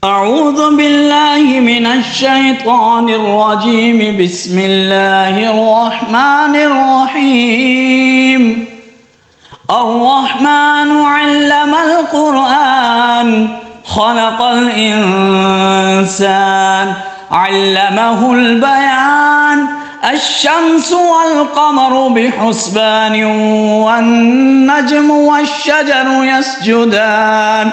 أعوذ بالله من الشيطان الرجيم. بسم الله الرحمن الرحيم. الرحمن علم القرآن خلق الإنسان علمه البيان. الشمس والقمر بحسبان والنجم والشجر يسجدان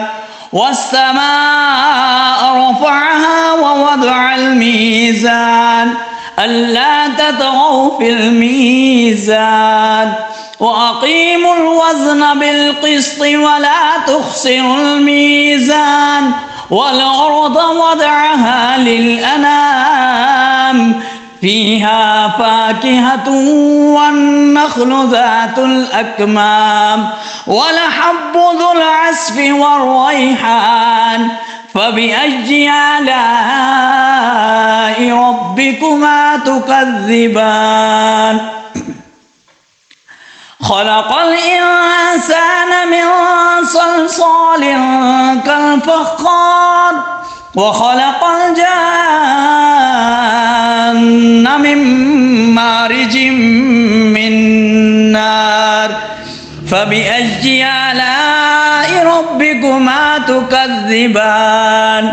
والسماء رفعها ووضع الميزان ألا تطغوا في الميزان وأقيموا الوزن بالقسط ولا تخسروا الميزان والأرض وضعها للأنام فيها فاكهة والنخل ذات الأكمام ولحب ذو العصف والريحان فبأي آلاء ربكما تكذبان. خلق الإنسان من صلصال كالفخار وخلق الجان من مارج من نار فبأي آلاء ربكما تكذبان.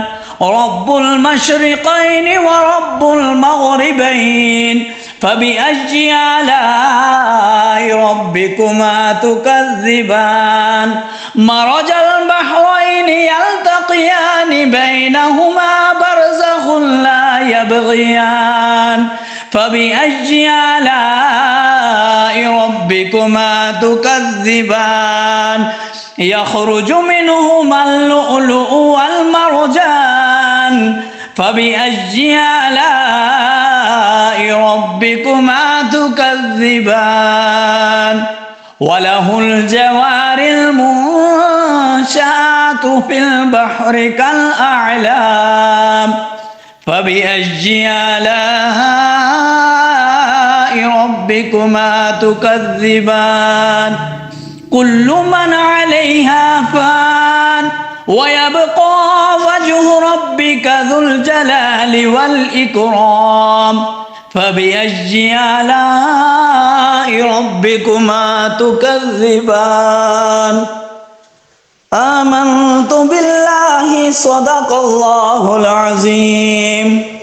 رب المشرقين ورب المغربين فبأي آلاء ربكما تكذبان. مرج البحرين يلتقيان بينهما برزخ لا يبغيان فبأي آلاء ربكما تكذبان. يخرج منهما اللؤلؤ والمرجان فبأي آلاء ربكما تكذبان. وله الجوار المنشآت في البحر كالأعلام فبأي آلاء ربكما تكذبان. كل من عليها فان ويبقى وجه ربك ذو الجلال والإكرام فبأي آلاء ربكما تكذبان. آمنت بالله صدق الله العظيم.